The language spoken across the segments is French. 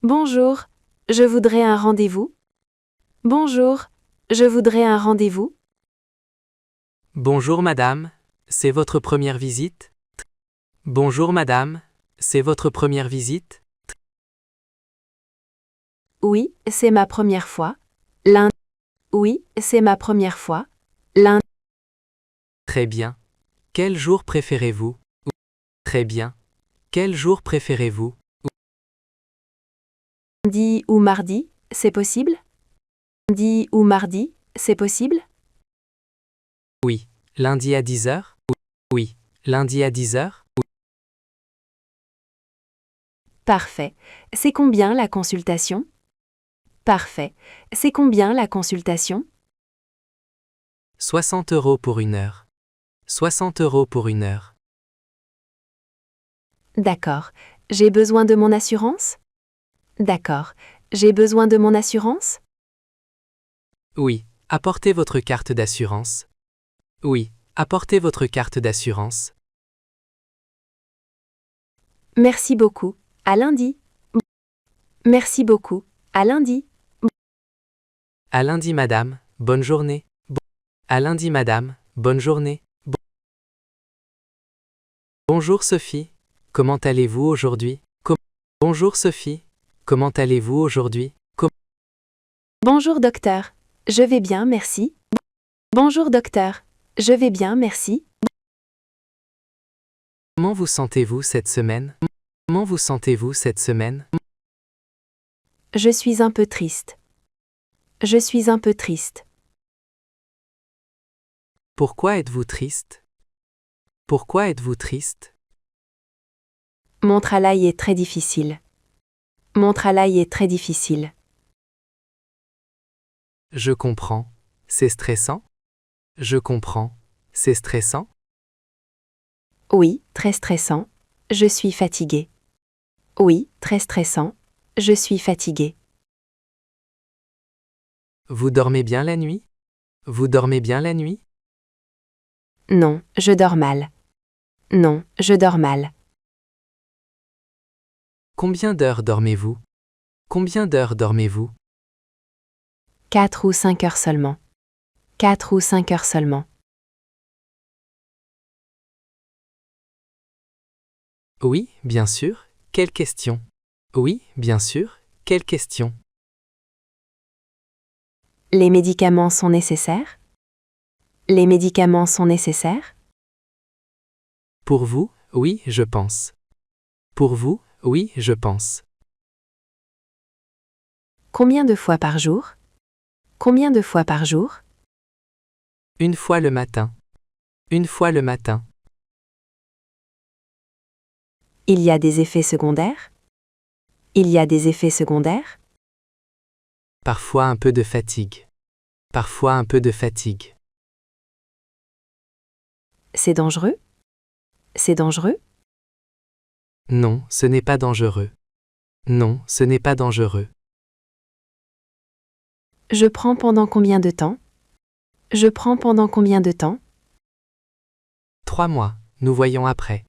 Bonjour, je voudrais un rendez-vous. Bonjour, je voudrais un rendez-vous. Bonjour madame, c'est votre première visite? Bonjour madame, c'est votre première visite? Oui, c'est ma première fois. Lundi. Oui, c'est ma première fois. Lundi. Très bien. Quel jour préférez-vous? Très bien. Quel jour préférez-vous? Lundi ou mardi, c'est possible? Lundi ou mardi, c'est possible? Oui. Lundi à 10 heures? Oui. Lundi à 10 heures? Parfait. C'est combien la consultation? Parfait. C'est combien la consultation? 60 € pour 1 heure. 60 € pour 1 heure. D'accord. J'ai besoin de mon assurance? D'accord. J'ai besoin de mon assurance? Oui. Apportez votre carte d'assurance. Oui. Apportez votre carte d'assurance. Merci beaucoup. À lundi. Merci beaucoup. À lundi. À lundi madame, bonne journée. À lundi madame, bonne journée. Bonjour Sophie, comment allez-vous aujourd'hui? Bonjour Sophie, comment allez-vous aujourd'hui? Bonjour docteur. Je vais bien, merci. Bonjour docteur. Je vais bien, merci. Comment vous sentez-vous cette semaine? Comment vous sentez-vous cette semaine? Je suis un peu triste. Je suis un peu triste. Pourquoi êtes-vous triste? Pourquoi êtes-vous triste? Mon travail est très difficile. Mon travail est très difficile. Je comprends. C'est stressant? Je comprends. C'est stressant? Oui, très stressant. Je suis fatiguée. Oui, très stressant. Je suis fatiguée. Vous dormez bien la nuit? Vous dormez bien la nuit? Non, je dors mal. Non, je dors mal. Combien d'heures dormez-vous? Combien d'heures dormez-vous? 4 ou 5 heures seulement. 4 ou 5 heures seulement. Oui, bien sûr. Quelle question? Oui, bien sûr. Quelle question? Les médicaments sont nécessaires? Les médicaments sont nécessaires? Pour vous, oui, je pense. Pour vous, oui, je pense. Combien de fois par jour? Combien de fois par jour? Une fois le matin. Une fois le matin. Il y a des effets secondaires? Il y a des effets secondaires? Parfois un peu de fatigue. Parfois un peu de fatigue. C'est dangereux? C'est dangereux? Non, ce n'est pas dangereux. Non, ce n'est pas dangereux. Je prends pendant combien de temps? Je prends pendant combien de temps? 3 mois, nous voyons après.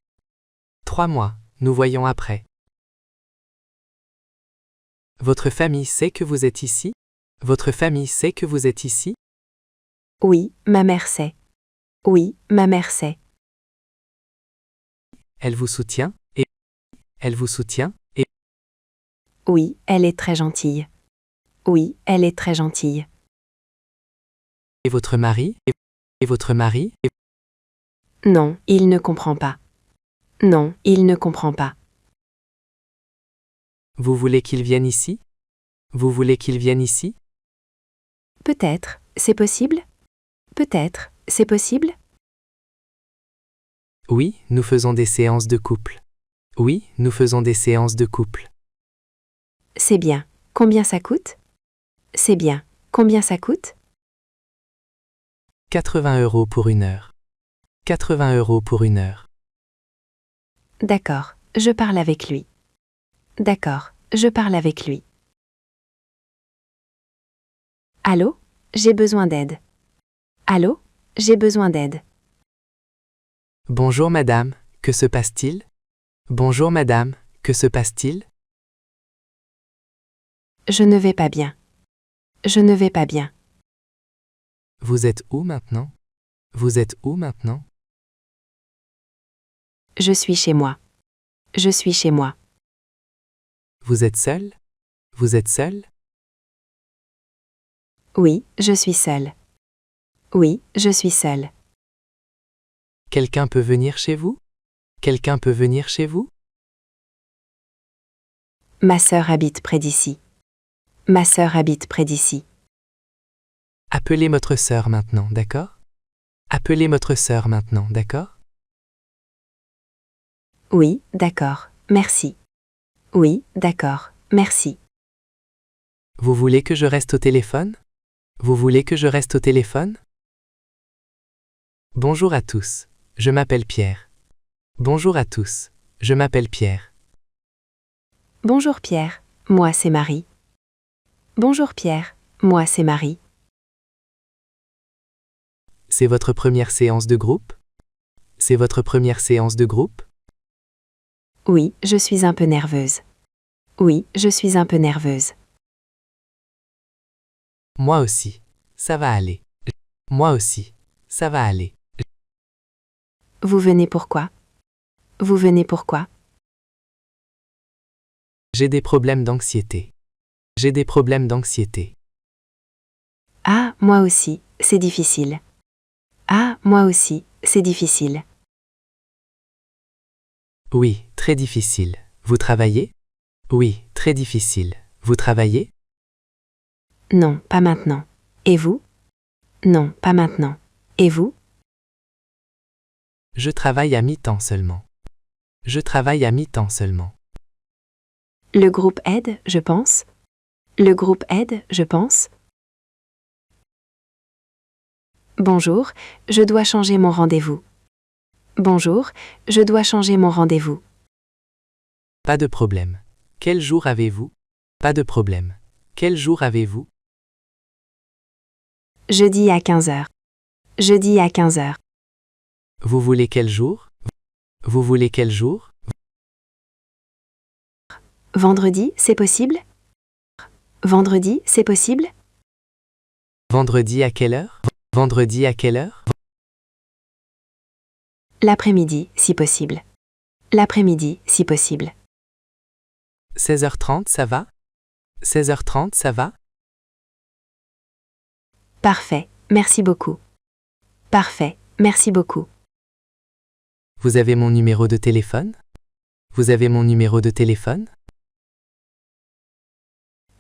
3 mois, nous voyons après. Votre famille sait que vous êtes ici? Votre famille sait que vous êtes ici? Oui, ma mère sait. Oui, ma mère sait. Elle vous soutient? Et elle vous soutient? Et Oui, elle est très gentille. Oui, elle est très gentille. votre mari? Et votre mari? Non, il ne comprend pas. Non, il ne comprend pas. Vous voulez qu'il vienne ici? Vous voulez qu'il vienne ici? Peut-être, c'est possible? Peut-être, c'est possible? Oui, nous faisons des séances de couple. Oui, nous faisons des séances de couple. C'est bien. Combien ça coûte? C'est bien. Combien ça coûte? 80 € pour 1 heure. 80 € pour 1 heure. D'accord, je parle avec lui. D'accord, je parle avec lui. Allô? J'ai besoin d'aide. Allô? J'ai besoin d'aide. Bonjour madame, que se passe-t-il? Bonjour madame, que se passe-t-il? Je ne vais pas bien. Je ne vais pas bien. Vous êtes où maintenant? Vous êtes où maintenant? Je suis chez moi. Je suis chez moi. Vous êtes seul? Vous êtes seul? Oui, je suis seule. Oui, je suis seule. Quelqu'un peut venir chez vous? Quelqu'un peut venir chez vous? Ma sœur habite près d'ici. Ma sœur habite près d'ici. Appelez votre sœur maintenant, d'accord? Appelez votre sœur maintenant, d'accord? Oui, d'accord, merci. Oui, d'accord, merci. Vous voulez que je reste au téléphone? Vous voulez que je reste au téléphone? Bonjour à tous, je m'appelle Pierre. Bonjour à tous, je m'appelle Pierre. Bonjour Pierre, moi c'est Marie. Bonjour Pierre, moi c'est Marie. C'est votre première séance de groupe? C'est votre première séance de groupe? Oui, je suis un peu nerveuse. Oui, je suis un peu nerveuse. Moi aussi, ça va aller. Moi aussi, ça va aller. Vous venez pourquoi? Vous venez pourquoi? J'ai des problèmes d'anxiété. J'ai des problèmes d'anxiété. Ah, moi aussi, c'est difficile. Ah, moi aussi, c'est difficile. Oui, très difficile. Vous travaillez? Oui, très difficile. Vous travaillez? Non, pas maintenant. Et vous? Non, pas maintenant. Et vous? Je travaille à mi-temps seulement. Je travaille à mi-temps seulement. Le groupe aide, je pense. Le groupe aide, je pense. Bonjour, je dois changer mon rendez-vous. Bonjour, je dois changer mon rendez-vous. Pas de problème. Quel jour avez-vous? Pas de problème. Quel jour avez-vous? Jeudi à 15 heures. Jeudi à 15 heures. Vous voulez quel jour? Vous voulez quel jour? Vendredi, c'est possible? Vendredi, c'est possible? Vendredi à quelle heure? Vendredi à quelle heure? L'après-midi, si possible. L'après-midi, si possible. 16h30, ça va? 16h30, ça va? Parfait, merci beaucoup. Parfait, merci beaucoup. Vous avez mon numéro de téléphone? Vous avez mon numéro de téléphone?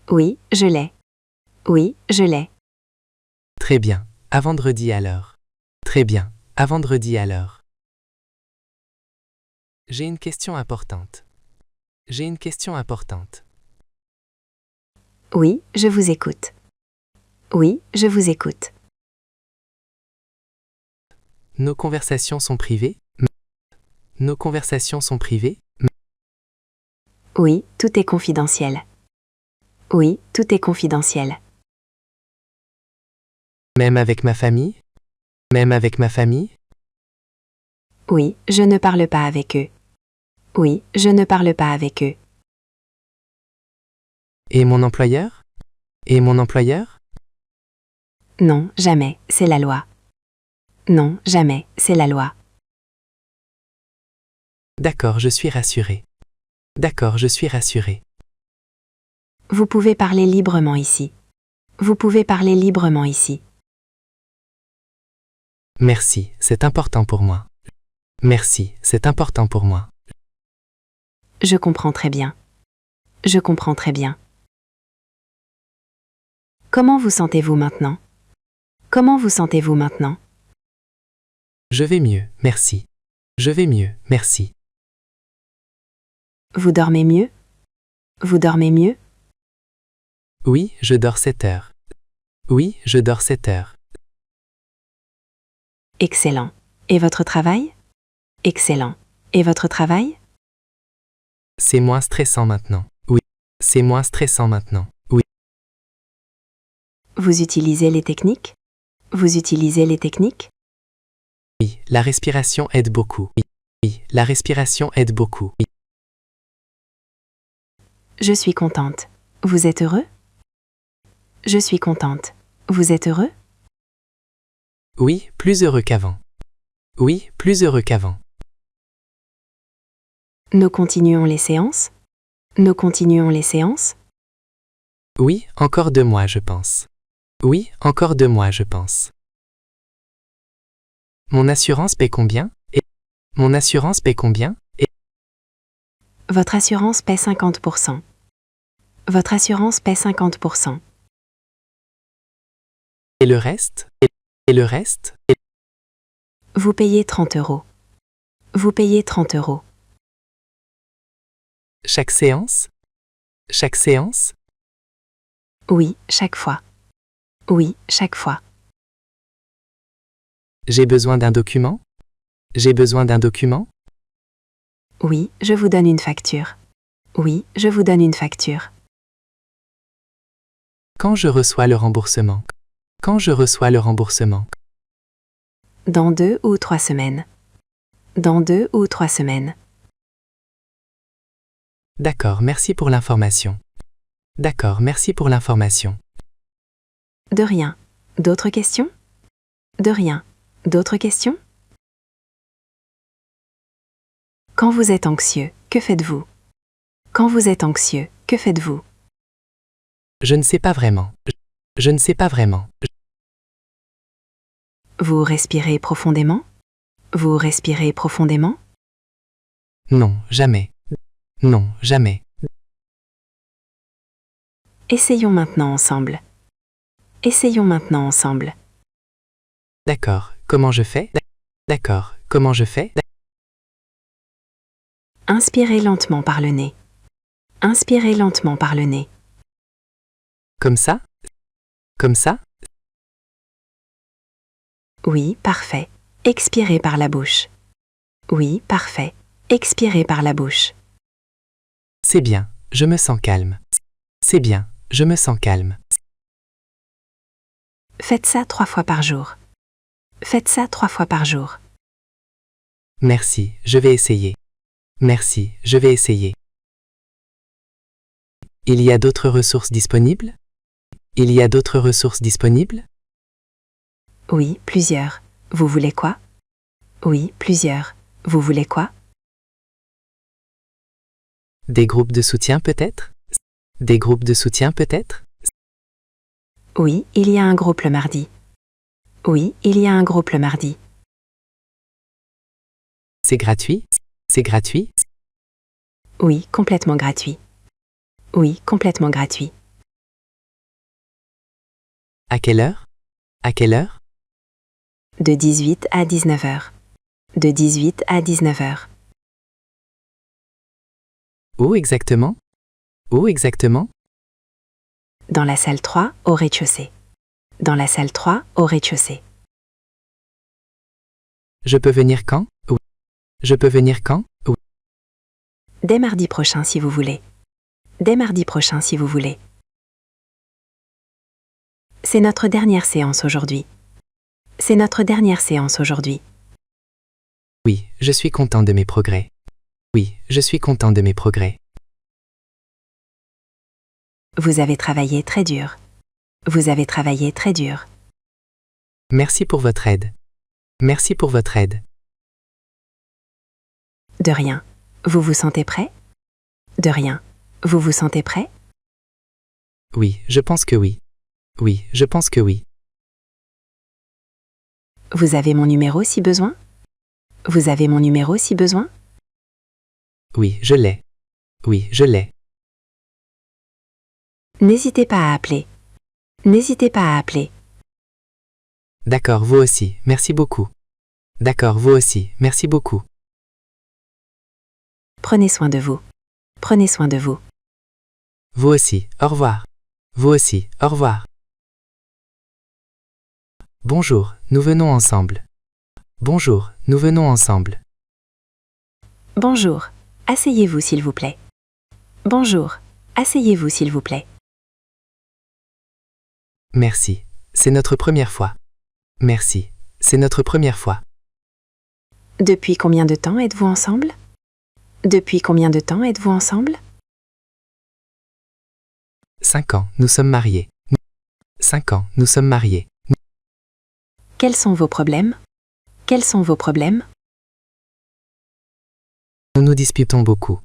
Oui, je l'ai. Oui, je l'ai. Très bien. À vendredi alors. Très bien. À vendredi alors. J'ai une question importante. J'ai une question importante. Oui, je vous écoute. Oui, je vous écoute. Nos conversations sont privées? Nos conversations sont privées? Oui, tout est confidentiel. Oui, tout est confidentiel. Même avec ma famille? Même avec ma famille? Oui, je ne parle pas avec eux. Oui, je ne parle pas avec eux. Et mon employeur? Et mon employeur? Non, jamais, c'est la loi. Non, jamais, c'est la loi. D'accord, je suis rassuré. D'accord, je suis rassuré. Vous pouvez parler librement ici. Vous pouvez parler librement ici. Merci, c'est important pour moi. Merci, c'est important pour moi. Je comprends très bien. Je comprends très bien. Comment vous sentez-vous maintenant? Comment vous sentez-vous maintenant? Je vais mieux, merci. Je vais mieux, merci. Vous dormez mieux? Vous dormez mieux? Oui, je dors 7 heures. Oui, je dors 7 heures. Excellent. Et votre travail? Excellent. Et votre travail? C'est moins stressant maintenant. Oui. C'est moins stressant maintenant. Oui. Vous utilisez les techniques? Vous utilisez les techniques? Oui, la respiration aide beaucoup. Oui. Oui, la respiration aide beaucoup. Oui. Je suis contente. Vous êtes heureux? Je suis contente. Vous êtes heureux? Oui, plus heureux qu'avant. Oui, plus heureux qu'avant. Nous continuons les séances? Nous continuons les séances? Oui, encore 2 mois, je pense. Oui, encore 2 mois, je pense. Mon assurance paie combien? Mon assurance paie combien? Votre assurance paie 50%. Votre assurance paie 50%. Et le reste? Et le reste? Vous payez 30 €. Vous payez 30 €. Chaque séance? Chaque séance? Oui, chaque fois. Oui, chaque fois. J'ai besoin d'un document? J'ai besoin d'un document? Oui, je vous donne une facture. Oui, je vous donne une facture. Quand je reçois le remboursement? Quand je reçois le remboursement? Dans 2 ou 3 semaines. Dans 2 ou 3 semaines. D'accord, merci pour l'information. D'accord, merci pour l'information. De rien. D'autres questions? De rien. D'autres questions? Quand vous êtes anxieux, que faites-vous? Quand vous êtes anxieux, que faites-vous? Je ne sais pas vraiment. Je ne sais pas vraiment. Vous respirez profondément? Vous respirez profondément? Non, jamais. Non, jamais. Essayons maintenant ensemble. Essayons maintenant ensemble. D'accord, comment je fais? D'accord, comment je fais? Inspirez lentement par le nez. Inspirez lentement par le nez. Comme ça? Comme ça? Oui, parfait. Expirez par la bouche. Oui, parfait. Expirez par la bouche. C'est bien, je me sens calme. C'est bien, je me sens calme. Faites ça 3 fois par jour. Faites ça 3 fois par jour. Merci, je vais essayer. Merci, je vais essayer. Il y a d'autres ressources disponibles? Il y a d'autres ressources disponibles? Oui, plusieurs. Vous voulez quoi? Oui, plusieurs. Vous voulez quoi? Des groupes de soutien peut-être? Des groupes de soutien peut-être? Oui, il y a un groupe le mardi. Oui, il y a un groupe le mardi. C'est gratuit? C'est gratuit? Oui, complètement gratuit. Oui, complètement gratuit. À quelle heure? À quelle heure? De 18 à 19 heures. De 18 à 19 heures. Où exactement? Où exactement? Dans la salle 3, au rez-de-chaussée. Dans la salle 3, au rez-de-chaussée. Je peux venir quand? Oui. Je peux venir quand? Oui. Dès mardi prochain si vous voulez. Dès mardi prochain si vous voulez. C'est notre dernière séance aujourd'hui. C'est notre dernière séance aujourd'hui. Oui, je suis content de mes progrès. Oui, je suis content de mes progrès. Vous avez travaillé très dur. Vous avez travaillé très dur. Merci pour votre aide. Merci pour votre aide. De rien. Vous vous sentez prêt? De rien. Vous vous sentez prêt? Oui, je pense que oui. Oui, je pense que oui. Vous avez mon numéro si besoin? Vous avez mon numéro si besoin? Oui, je l'ai. Oui, je l'ai. N'hésitez pas à appeler. N'hésitez pas à appeler. D'accord, vous aussi, merci beaucoup. D'accord, vous aussi, merci beaucoup. Prenez soin de vous. Prenez soin de vous. Vous aussi, au revoir. Vous aussi, au revoir. Bonjour, nous venons ensemble. Bonjour, nous venons ensemble. Bonjour. Asseyez-vous s'il vous plaît. Bonjour. Asseyez-vous s'il vous plaît. Merci, c'est notre première fois. Merci, c'est notre première fois. Depuis combien de temps êtes-vous ensemble? Depuis combien de temps êtes-vous ensemble? 5 ans, nous sommes mariés. 5 ans, nous sommes mariés. Quels sont vos problèmes? Quels sont vos problèmes? Nous nous disputons beaucoup.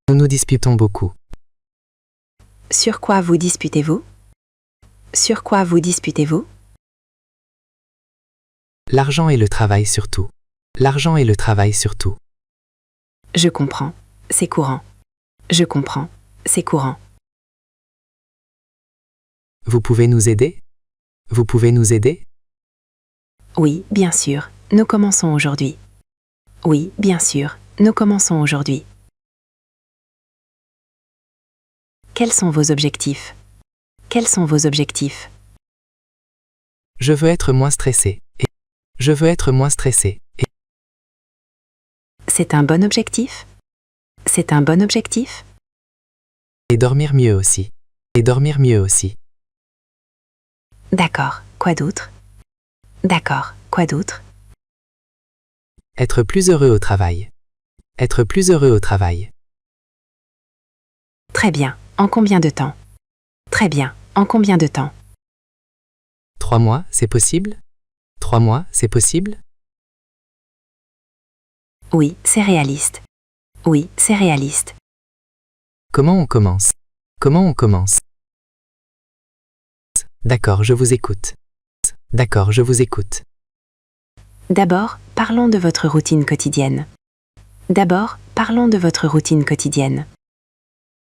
Nous nous disputons beaucoup. Sur quoi vous disputez-vous? Sur quoi vous disputez-vous? L'argent et le travail surtout. L'argent et le travail surtout. Je comprends. C'est courant. Je comprends. C'est courant. Vous pouvez nous aider? Vous pouvez nous aider? Oui, bien sûr. Nous commençons aujourd'hui. Oui, bien sûr. Nous commençons aujourd'hui. Quels sont vos objectifs? Quels sont vos objectifs? Je veux être moins stressé. Je veux être moins stressé. C'est un bon objectif? C'est un bon objectif? Et dormir mieux aussi. Et dormir mieux aussi. D'accord. Quoi d'autre? D'accord. Quoi d'autre? Être plus heureux au travail. Être plus heureux au travail. Très bien. En combien de temps? Très bien. En combien de temps? 3 mois, c'est possible? 3 mois, c'est possible? Oui, c'est réaliste. Oui, c'est réaliste. Comment on commence? Comment on commence? D'accord, je vous écoute. D'accord, je vous écoute. D'abord, parlons de votre routine quotidienne. D'abord, parlons de votre routine quotidienne.